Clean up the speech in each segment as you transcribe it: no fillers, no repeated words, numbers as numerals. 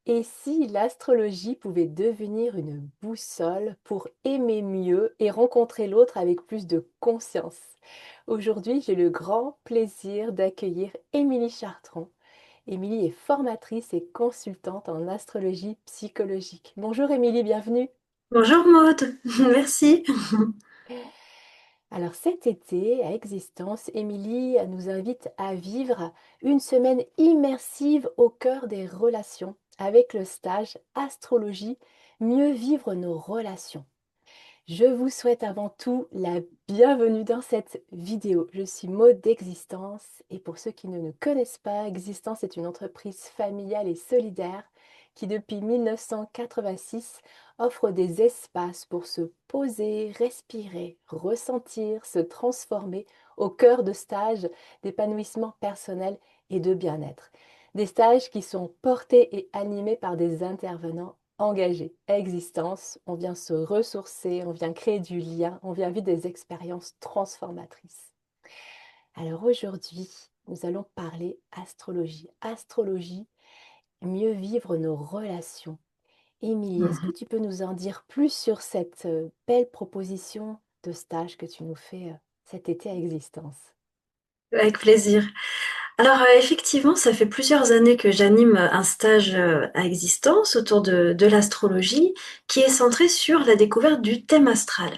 Et si l'astrologie pouvait devenir une boussole pour aimer mieux et rencontrer l'autre avec plus de conscience? Aujourd'hui, j'ai le grand plaisir d'accueillir Émilie Chartrand. Émilie est formatrice et consultante en astrologie psychologique. Bonjour Émilie, bienvenue. Bonjour Maud, merci. Alors cet été, à Existence, Émilie nous invite à vivre une semaine immersive au cœur des relations avec le stage Astrologie, mieux vivre nos relations. Je vous souhaite avant tout la bienvenue dans cette vidéo. Je suis Maud d'Existence et pour ceux qui ne nous connaissent pas, Existence est une entreprise familiale et solidaire qui depuis 1986 offre des espaces pour se poser, respirer, ressentir, se transformer au cœur de stages d'épanouissement personnel et de bien-être. Des stages qui sont portés et animés par des intervenants engagés à Existence. On vient se ressourcer, on vient créer du lien, on vient vivre des expériences transformatrices. Alors aujourd'hui, nous allons parler astrologie. Astrologie, mieux vivre nos relations. Émilie, est-ce que Mhm. tu peux nous en dire plus sur cette belle proposition de stage que tu nous fais cet été à Existence? Avec plaisir. Alors effectivement, ça fait plusieurs années que j'anime un stage à Existence autour de l'astrologie qui est centré sur la découverte du thème astral.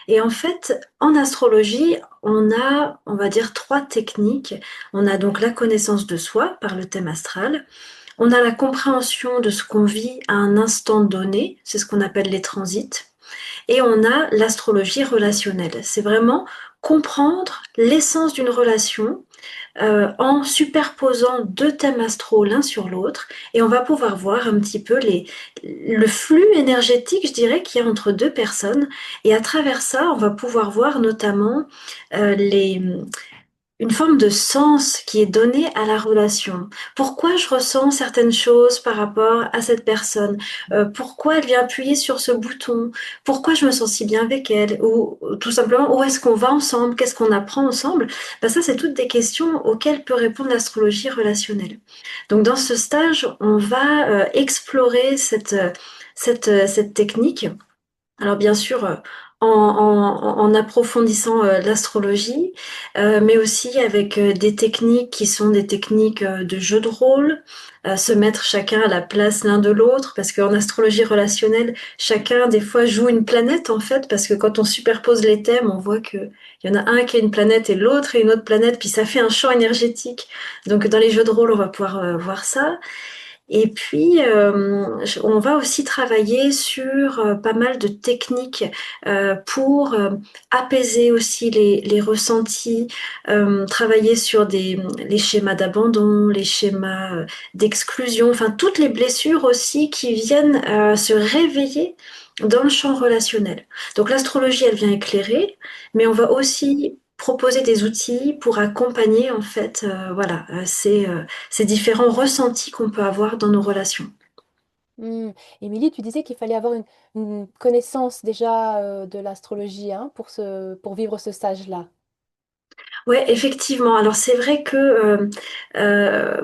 Et en fait, en astrologie, on a, on va dire, trois techniques. On a donc la connaissance de soi par le thème astral. On a la compréhension de ce qu'on vit à un instant donné, c'est ce qu'on appelle les transits. Et on a l'astrologie relationnelle. C'est vraiment comprendre l'essence d'une relation en superposant deux thèmes astraux l'un sur l'autre, et on va pouvoir voir un petit peu le flux énergétique, je dirais, qu'il y a entre deux personnes, et à travers ça, on va pouvoir voir notamment les une forme de sens qui est donné à la relation. Pourquoi je ressens certaines choses par rapport à cette personne? Pourquoi elle vient appuyer sur ce bouton? Pourquoi je me sens si bien avec elle? Ou tout simplement, où est-ce qu'on va ensemble? Qu'est-ce qu'on apprend ensemble? Ben ça, c'est toutes des questions auxquelles peut répondre l'astrologie relationnelle. Donc, dans ce stage, on va explorer cette technique. Alors bien sûr, en approfondissant l'astrologie, mais aussi avec des techniques qui sont des techniques de jeu de rôle, se mettre chacun à la place l'un de l'autre, parce qu'en astrologie relationnelle, chacun des fois joue une planète en fait, parce que quand on superpose les thèmes, on voit que il y en a un qui est une planète et l'autre est une autre planète, puis ça fait un champ énergétique. Donc dans les jeux de rôle, on va pouvoir voir ça. Et puis, on va aussi travailler sur pas mal de techniques pour apaiser aussi les ressentis, travailler sur les schémas d'abandon, les schémas d'exclusion, enfin toutes les blessures aussi qui viennent se réveiller dans le champ relationnel. Donc l'astrologie, elle vient éclairer, mais on va aussi proposer des outils pour accompagner en fait, voilà, ces différents ressentis qu'on peut avoir dans nos relations. Hmm. Émilie, tu disais qu'il fallait avoir une connaissance déjà de l'astrologie hein, pour vivre ce stage-là. Ouais, effectivement. Alors c'est vrai que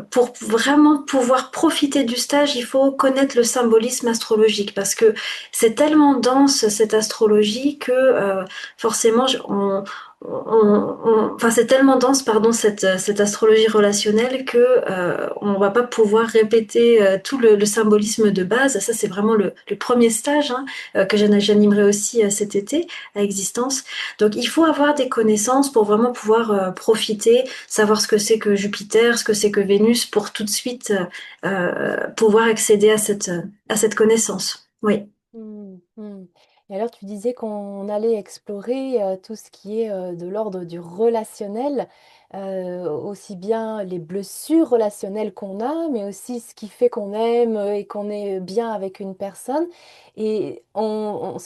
pour vraiment pouvoir profiter du stage, il faut connaître le symbolisme astrologique parce que c'est tellement dense cette astrologie que forcément enfin c'est tellement dense pardon cette astrologie relationnelle que on va pas pouvoir répéter tout le symbolisme de base. Ça c'est vraiment le premier stage hein, que j'animerai aussi cet été à Existence. Donc il faut avoir des connaissances pour vraiment pouvoir profiter, savoir ce que c'est que Jupiter, ce que c'est que Vénus, pour tout de suite pouvoir accéder à cette connaissance. Oui. Hmm, hmm. Et alors, tu disais qu'on allait explorer tout ce qui est de l'ordre du relationnel, aussi bien les blessures relationnelles qu'on a, mais aussi ce qui fait qu'on aime et qu'on est bien avec une personne. Et on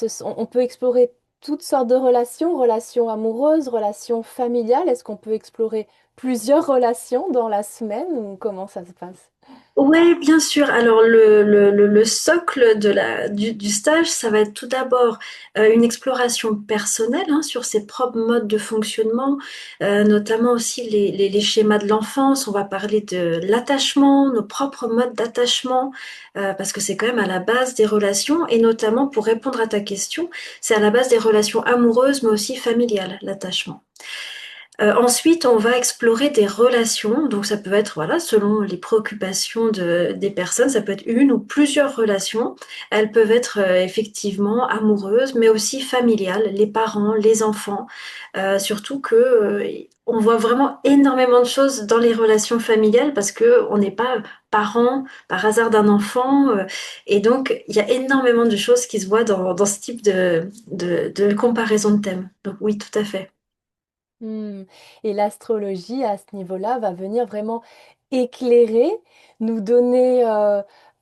peut explorer toutes sortes de relations, relations amoureuses, relations familiales. Est-ce qu'on peut explorer plusieurs relations dans la semaine ou comment ça se passe? Ouais, bien sûr. Alors, le socle du stage, ça va être tout d'abord une exploration personnelle hein, sur ses propres modes de fonctionnement, notamment aussi les schémas de l'enfance. On va parler de l'attachement, nos propres modes d'attachement, parce que c'est quand même à la base des relations, et notamment pour répondre à ta question, c'est à la base des relations amoureuses, mais aussi familiales, l'attachement. Ensuite, on va explorer des relations. Donc, ça peut être, voilà, selon les préoccupations des personnes, ça peut être une ou plusieurs relations. Elles peuvent être effectivement amoureuses, mais aussi familiales, les parents, les enfants. Surtout que on voit vraiment énormément de choses dans les relations familiales parce que on n'est pas parent par hasard d'un enfant. Et donc, il y a énormément de choses qui se voient dans ce type de comparaison de thèmes. Donc, oui, tout à fait. Hmm. Et l'astrologie, à ce niveau-là, va venir vraiment éclairer, nous donner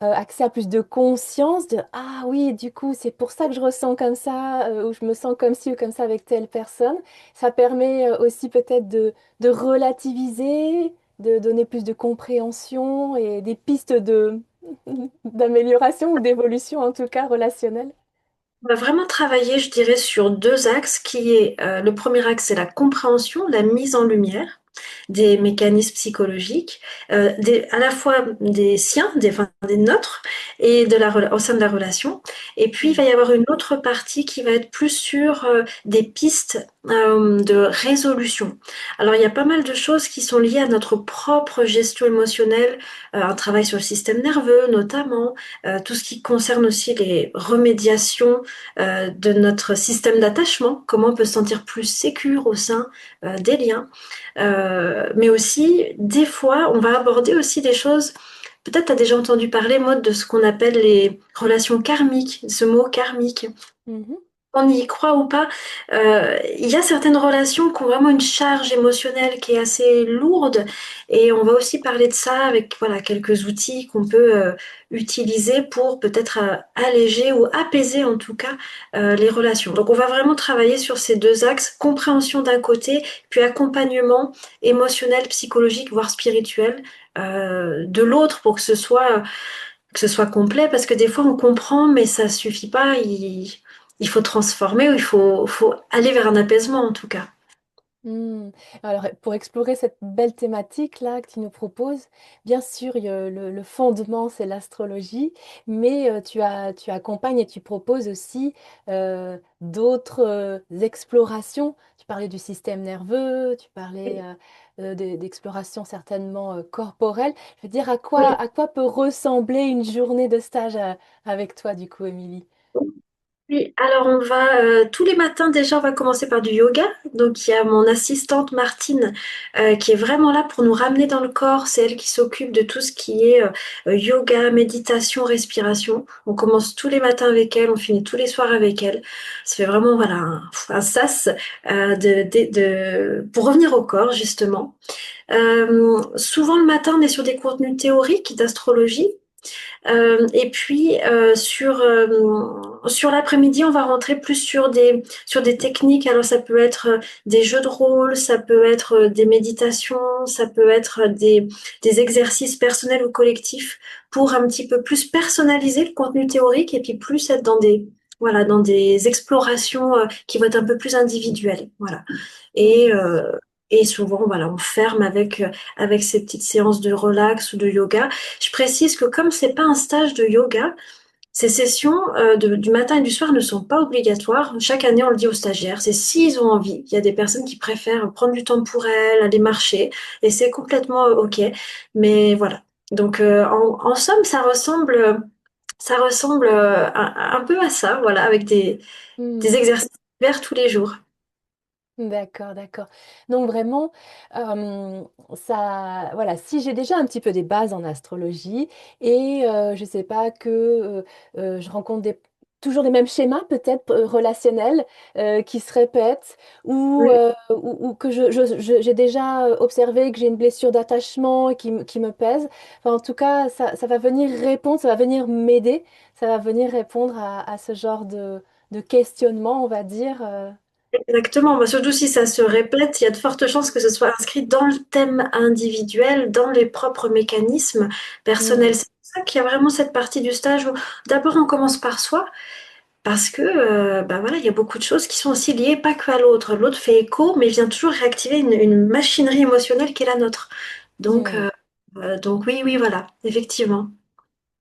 accès à plus de conscience de ah oui, du coup, c'est pour ça que je ressens comme ça, ou je me sens comme ci ou comme ça avec telle personne. Ça permet aussi peut-être de relativiser, de donner plus de compréhension et des pistes d'amélioration ou d'évolution, en tout cas relationnelle. On va vraiment travailler, je dirais, sur deux axes, qui est le premier axe, c'est la compréhension, la mise en lumière des mécanismes psychologiques, à la fois des siens, enfin, des nôtres, et au sein de la relation. Et puis, il va y avoir une autre partie qui va être plus sur des pistes de résolution. Alors, il y a pas mal de choses qui sont liées à notre propre gestion émotionnelle, un travail sur le système nerveux notamment, tout ce qui concerne aussi les remédiations de notre système d'attachement, comment on peut se sentir plus sécure au sein des liens. Mais aussi, des fois, on va aborder aussi des choses. Peut-être tu as déjà entendu parler, Maud, de ce qu'on appelle les relations karmiques, ce mot karmique. Mhm. On y croit ou pas, il y a certaines relations qui ont vraiment une charge émotionnelle qui est assez lourde et on va aussi parler de ça avec voilà, quelques outils qu'on peut utiliser pour peut-être alléger ou apaiser en tout cas les relations. Donc on va vraiment travailler sur ces deux axes, compréhension d'un côté, puis accompagnement émotionnel, psychologique, voire spirituel de l'autre pour que ce soit complet, parce que des fois on comprend, mais ça suffit pas. Il faut transformer ou faut aller vers un apaisement en tout cas. Hmm. Alors, pour explorer cette belle thématique-là que tu nous proposes, bien sûr, le fondement, c'est l'astrologie, mais tu accompagnes et tu proposes aussi d'autres explorations. Tu parlais du système nerveux, tu parlais d'exploration certainement corporelle. Je veux dire, Oui. à quoi peut ressembler une journée de stage avec toi, du coup, Émilie? Oui, alors on va tous les matins déjà on va commencer par du yoga. Donc il y a mon assistante Martine qui est vraiment là pour nous ramener dans le corps. C'est elle qui s'occupe de tout ce qui est yoga, méditation, respiration. On commence tous les matins avec elle, on finit tous les soirs avec elle. Ça fait vraiment voilà un sas pour revenir au corps justement. Souvent le matin on est sur des contenus théoriques d'astrologie. Et puis sur l'après-midi, on va rentrer plus sur des techniques. Alors ça peut être des jeux de rôle, ça peut être des méditations, ça peut être des exercices personnels ou collectifs pour un petit peu plus personnaliser le contenu théorique et puis plus être dans des voilà dans des explorations qui vont être un peu plus individuelles. Voilà. Et Hmm. euh, et souvent, voilà, on ferme avec ces petites séances de relax ou de yoga. Je précise que comme c'est pas un stage de yoga, ces sessions du matin et du soir ne sont pas obligatoires. Chaque année, on le dit aux stagiaires, c'est s'ils ont envie. Il y a des personnes qui préfèrent prendre du temps pour elles, aller marcher, et c'est complètement OK. Mais voilà. Donc, en somme, ça ressemble un peu à ça, voilà, avec des Hmm. exercices vers tous les jours. D'accord, d'accord. Donc vraiment, ça, voilà, si j'ai déjà un petit peu des bases en astrologie et je sais pas que je rencontre toujours les mêmes schémas peut-être relationnels qui se répètent Oui. ou que j'ai déjà observé que j'ai une blessure d'attachement et qui me pèse. Enfin, en tout cas, ça va venir répondre, ça va venir m'aider, ça va venir répondre à ce genre de questionnement, on va dire. Exactement. Bah, surtout si ça se répète, il y a de fortes chances que ce soit inscrit dans le thème individuel, dans les propres mécanismes personnels. Mm, C'est pour ça qu'il y a vraiment cette partie du stage où d'abord on commence par soi, parce que bah voilà, il y a beaucoup de choses qui sont aussi liées pas que à l'autre. L'autre fait écho, mais vient toujours réactiver une machinerie émotionnelle qui est la nôtre. Donc, mm. donc oui, oui, voilà, effectivement.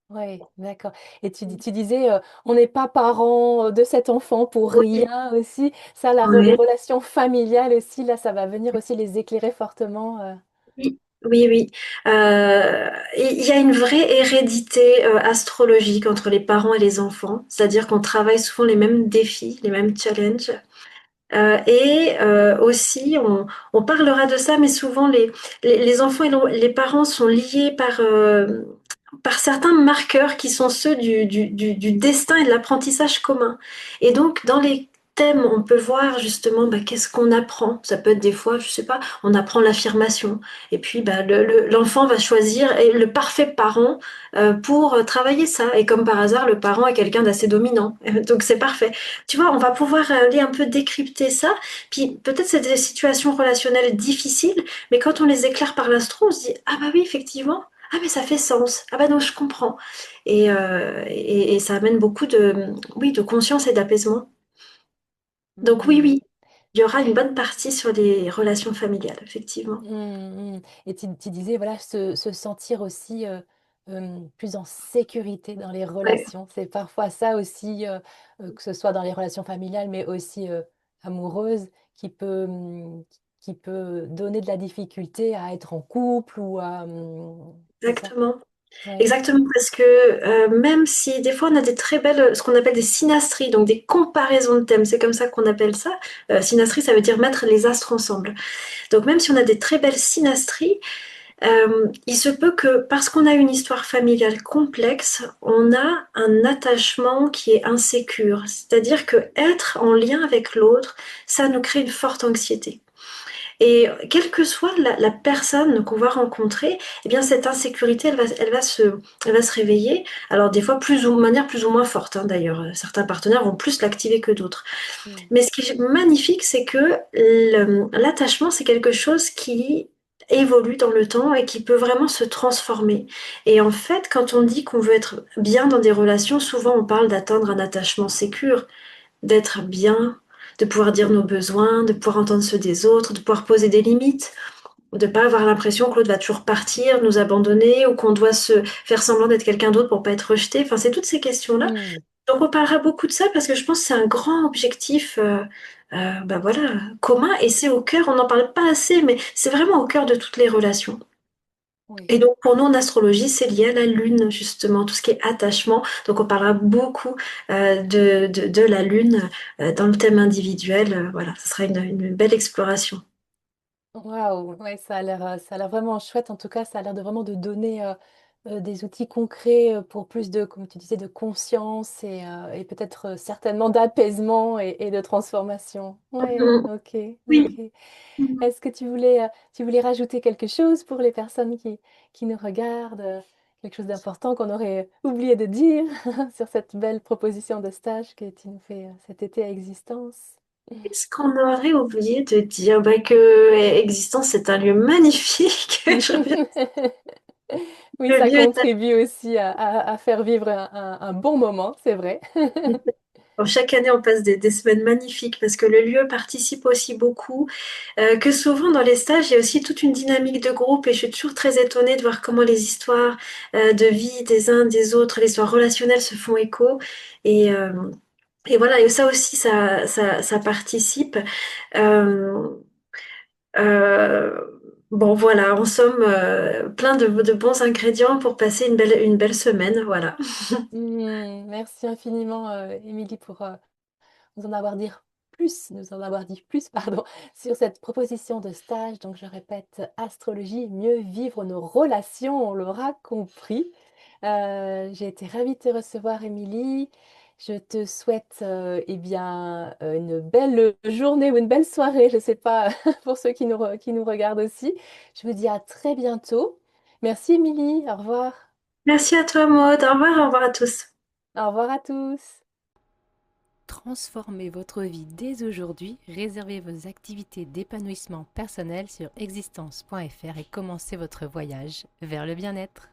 Oui, d'accord. Et tu disais, on n'est pas parent de cet enfant pour Oui, rien aussi. Ça, les ouais. relations familiales aussi, là, ça va venir aussi les éclairer fortement. Oui, oui, oui. Et il y a une vraie hérédité astrologique entre les parents et les enfants, c'est-à-dire qu'on travaille souvent les mêmes défis, les mêmes challenges. Aussi, on parlera de ça, mais souvent les enfants et les parents sont liés par certains marqueurs qui sont ceux du destin et de l'apprentissage commun. Et donc, dans les thèmes, on peut voir justement bah, qu'est-ce qu'on apprend. Ça peut être des fois, je sais pas, on apprend l'affirmation. Et puis, bah, l'enfant va choisir le parfait parent pour travailler ça. Et comme par hasard, le parent est quelqu'un d'assez dominant. Donc, c'est parfait. Tu vois, on va pouvoir aller un peu décrypter ça. Puis peut-être c'est des situations relationnelles difficiles, mais quand on les éclaire par l'astro, on se dit, ah bah oui, effectivement, ah mais ça fait sens, ah bah non, je comprends. Et ça amène beaucoup oui, de conscience et d'apaisement. Donc oui, Mm. oui, il y aura une bonne partie sur les relations familiales, effectivement. Mm, mm. Et tu disais, voilà, se sentir aussi plus en sécurité dans les Ouais, relations. C'est parfois ça aussi, que ce soit dans les relations familiales, mais aussi amoureuses, qui peut donner de la difficulté à être en couple ou à... c'est ça? exactement. Ouais. Exactement, parce que même si des fois on a des très belles, ce qu'on appelle des synastries, donc des comparaisons de thèmes, c'est comme ça qu'on appelle ça. Synastrie, ça veut dire mettre les astres ensemble. Donc même si on a des très belles synastries, il se peut que parce qu'on a une histoire familiale complexe, on a un attachement qui est insécure. C'est-à-dire que être en lien avec l'autre, ça nous crée une forte anxiété. Et quelle que soit la personne qu'on va rencontrer, eh bien cette insécurité, elle va se réveiller. Alors des fois, de manière plus ou moins forte, hein, d'ailleurs. Certains partenaires vont plus l'activer que d'autres. Mm. Mais ce qui est magnifique, c'est que l'attachement, c'est quelque chose qui évolue dans le temps et qui peut vraiment se transformer. Et en fait, quand on dit qu'on veut être bien dans des relations, souvent on parle d'atteindre un attachement sécure, d'être bien, de pouvoir dire nos besoins, de pouvoir entendre ceux des autres, de pouvoir poser des limites, de pas avoir l'impression que l'autre va toujours partir, nous abandonner, ou qu'on doit se faire semblant d'être quelqu'un d'autre pour pas être rejeté. Enfin, c'est toutes ces questions-là. Mm. Donc on parlera beaucoup de ça parce que je pense que c'est un grand objectif bah voilà, commun et c'est au cœur, on n'en parle pas assez, mais c'est vraiment au cœur de toutes les relations. Oui. Et donc pour nous en astrologie, c'est lié à la lune justement, tout ce qui est attachement. Donc on parlera beaucoup de la lune dans le thème individuel. Voilà, ce sera une belle exploration. Waouh, ouais, ça a l'air vraiment chouette. En tout cas, ça a l'air de vraiment de donner des outils concrets pour plus de, comme tu disais, de conscience et peut-être certainement d'apaisement et de transformation. Ouais, Mhm. ok, Oui. ok. Est-ce que tu voulais rajouter quelque chose pour les personnes qui nous regardent, quelque chose d'important qu'on aurait oublié de dire sur cette belle proposition de stage que tu nous fais cet été à Existence? Est-ce qu'on aurait oublié de dire bah, que Existence c'est un lieu magnifique? Je reviens, Oui, le ça lieu est contribue aussi à faire vivre un bon moment, c'est vrai. bon, chaque année, on passe des semaines magnifiques parce que le lieu participe aussi beaucoup. Que souvent, dans les stages, il y a aussi toute une dynamique de groupe et je suis toujours très étonnée de voir comment les histoires de vie des uns des autres, les histoires relationnelles se font écho. Et, euh, et voilà, et ça aussi, ça participe. Euh, euh, bon, voilà, en somme, plein de bons ingrédients pour passer une belle semaine. Voilà. Merci infiniment, Émilie, pour nous en avoir dit plus, pardon, sur cette proposition de stage. Donc, je répète, astrologie, mieux vivre nos relations, on l'aura compris. J'ai été ravie de te recevoir, Émilie. Je te souhaite eh bien, une belle journée ou une belle soirée, je ne sais pas, pour ceux qui nous regardent aussi. Je vous dis à très bientôt. Merci, Émilie. Au revoir. Merci à toi, Maud. Au revoir à tous. Au revoir à tous. Transformez votre vie dès aujourd'hui, réservez vos activités d'épanouissement personnel sur existence.fr et commencez votre voyage vers le bien-être.